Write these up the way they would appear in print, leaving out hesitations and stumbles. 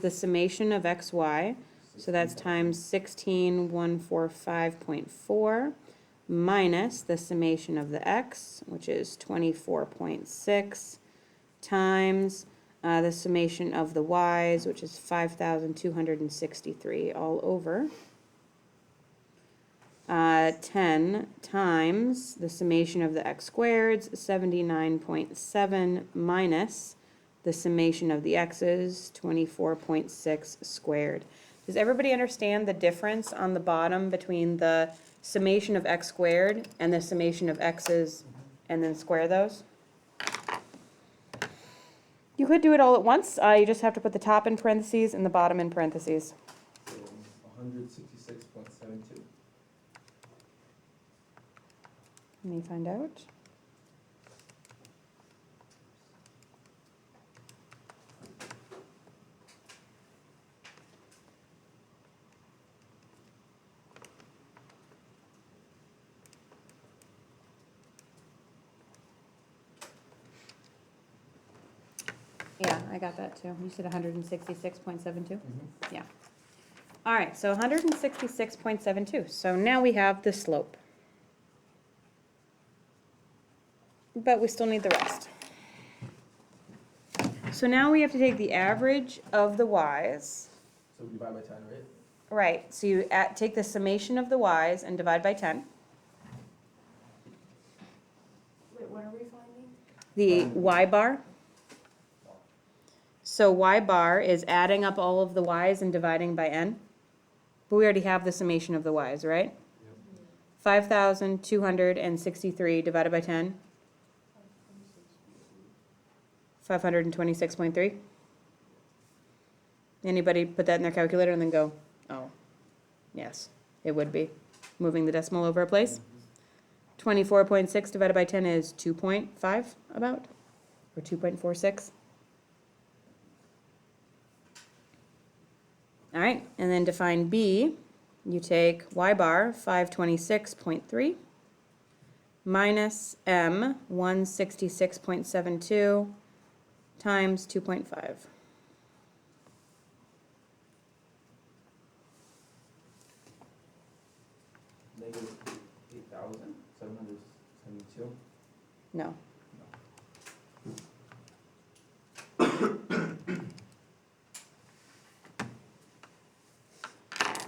the summation of xy, so that's times 16,145.4, minus the summation of the x, which is 24.6, times the summation of the y's, which is 5,263 all over. 10 times the summation of the x squareds, 79.7, minus the summation of the x's, 24.6 squared. Does everybody understand the difference on the bottom between the summation of x squared and the summation of x's, and then square those? You could do it all at once. You just have to put the top in parentheses and the bottom in parentheses. So 166.72. Let me find out. Yeah, I got that too. You said 166.72? Yeah. All right, so 166.72. So now we have the slope. But we still need the rest. So now we have to take the average of the y's. So we divide by 10, right? Right, so you take the summation of the y's and divide by 10. Wait, what are we finding? The y bar. So y bar is adding up all of the y's and dividing by n. But we already have the summation of the y's, right? 5,263 divided by 10. 526.3. Anybody put that in their calculator and then go, oh, yes, it would be. Moving the decimal over a place. 24.6 divided by 10 is 2.5 about, or 2.46. All right, and then to find b, you take y bar 526.3 minus m 166.72 times 2.5. Negative 8,772. No.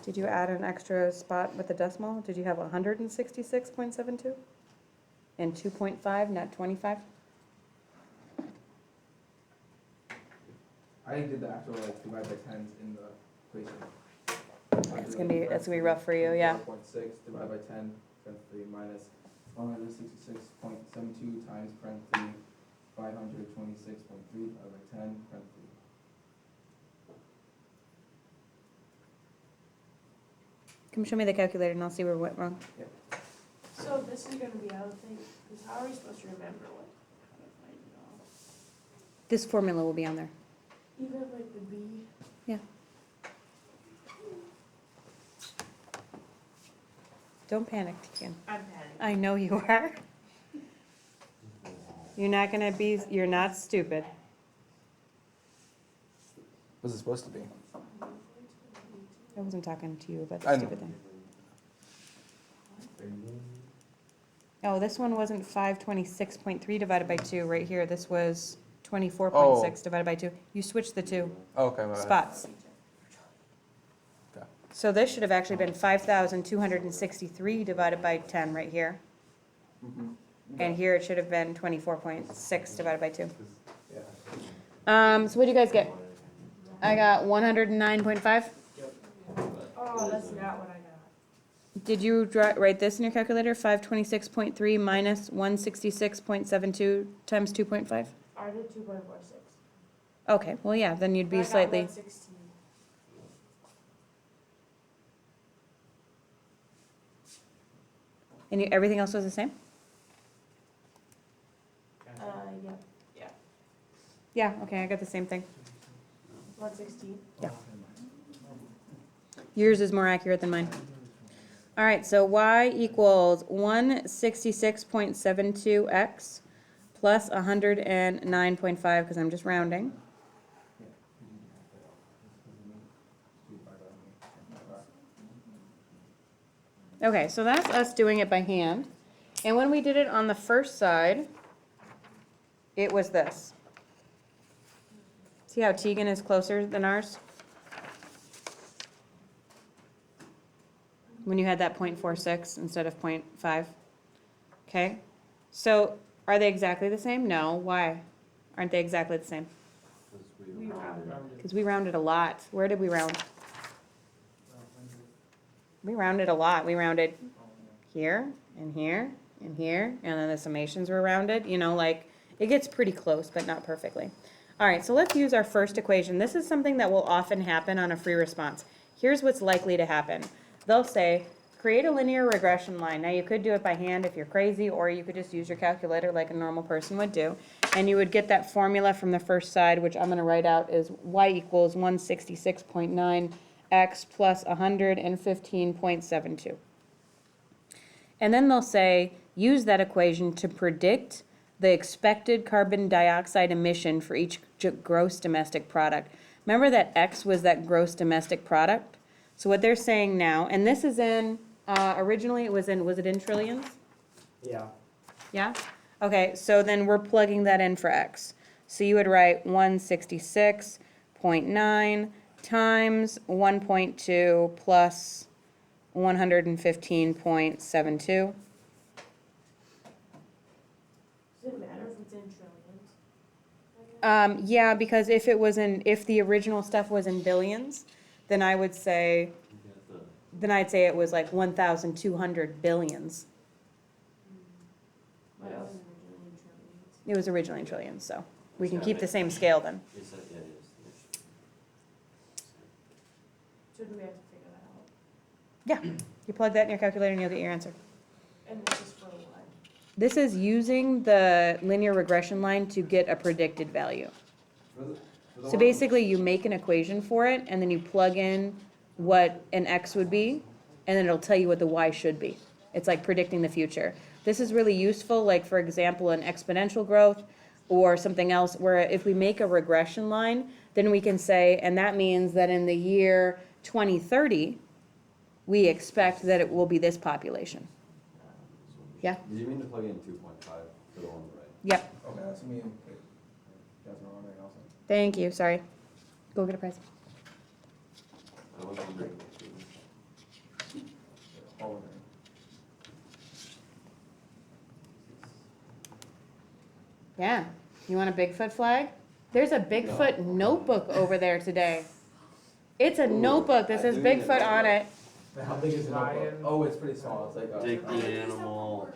Did you add an extra spot with the decimal? Did you have 166.72? And 2.5, not 25? I did the actual like divide by 10s in the equation. That's gonna be rough for you, yeah. 4.6 divided by 10, parentheses, minus 166.72 times parentheses 526.3 divided by 10, parentheses. Come show me the calculator and I'll see where it went wrong. So this is gonna be out of thing, because how are we supposed to remember what? I don't know. This formula will be on there. Even like the B. Yeah. Don't panic, Tegan. I'm panicking. I know you are. You're not stupid. What's it supposed to be? I wasn't talking to you about I the know. stupid thing. Oh, this one wasn't 526.3 divided by 2 right here. This was 24.6 divided by 2. You switched the two Oh, okay, my bad. spots. Okay. So this should have actually been 5,263 divided by 10 right here. Mhm. And here it should have been 24.6 divided by 2. Yeah. So what do you guys get? I got 109.5. Oh, that's not what I got. Did you write this in your calculator? 526.3 minus 166.72 times 2.5? I did 2.46. Okay, well, yeah, then you'd be slightly, 116. and everything else was the same? Yeah. Yeah. Yeah, okay, I got the same thing. 116. Yours is more accurate than mine. All right, so y equals 166.72x plus 109.5, because I'm just rounding, Okay, so that's us doing it by hand. And when we did it on the first side, it was this. See how Tegan is closer than ours? When you had that 0.46 instead of 0.5. Okay, so are they exactly the same? No, why aren't they exactly the same? We rounded. Because we rounded a lot. Where did we round? We rounded a lot. We rounded here, and here, and here, and then the summations were rounded. You know, like, it gets pretty close, but not perfectly. All right, so let's use our first equation. This is something that will often happen on a free response. Here's what's likely to happen. They'll say, create a linear regression line. Now, you could do it by hand if you're crazy, or you could just use your calculator like a normal person would do. And you would get that formula from the first side, which I'm going to write out as y equals 166.9 x plus 115.72. And then they'll say, use that equation to predict the expected carbon dioxide emission for each gross domestic product. Remember that X was that gross domestic product? So what they're saying now, and this is in, originally it was it in trillions? Yeah. Yeah? Okay, so then we're plugging that in for X. So you would write 166.9 times 1.2 plus 115.72. Does it matter if it's in trillions? Yeah, because if the original stuff was in billions, then I would say, I'd say it was like 1,200 billions. But it was originally in trillions. It was originally in trillions, so we can keep the same scale then. So do we have to figure that out? Yeah, you plug that in your calculator and you'll get your answer. And this is for what? This is using the linear regression line to get a predicted value. So basically, you make an equation for it, and then you plug in what an x would be, and then it'll tell you what the y should be. It's like predicting the future. This is really useful, like, for example, in exponential growth or something else, where if we make a regression line, then we can say, and that means that in the year 2030, we expect that it will be this population. Yeah? Did you mean to plug in 2.5 for the one on the right? Yep. Okay, that's me. Okay. That's not on there also. Thank you, sorry. Go get a prize. I was wondering. All in there. Yeah. You want a Bigfoot flag? There's a Bigfoot notebook over there today. It's a Ooh, notebook that I says do need a Bigfoot on it. How big is the notebook? Oh, it's pretty small. It's like Take the animal.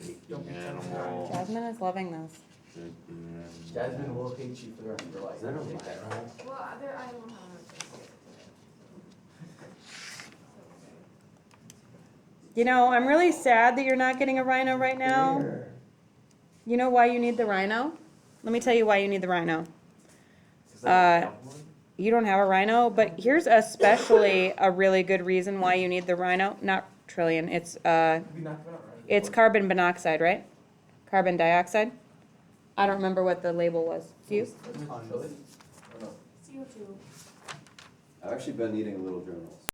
Take the animal. Jasmine is loving this. Take the animal. Jasmine will hate you for the rest of your life. Is that a Take that. rhino? Well, I don't have a You know, I'm really sad that you're not getting a rhino right now. Here. You know why you need the rhino? Let me tell you why you need the rhino. Is that a tough one? You don't have a rhino, but here's especially a really good reason why you need the rhino. Not trillion, We knocked it out, right? it's carbon monoxide, right? Carbon dioxide? I don't remember what the label was. Do you? Really? Or no? CO2. I've actually been eating little journals.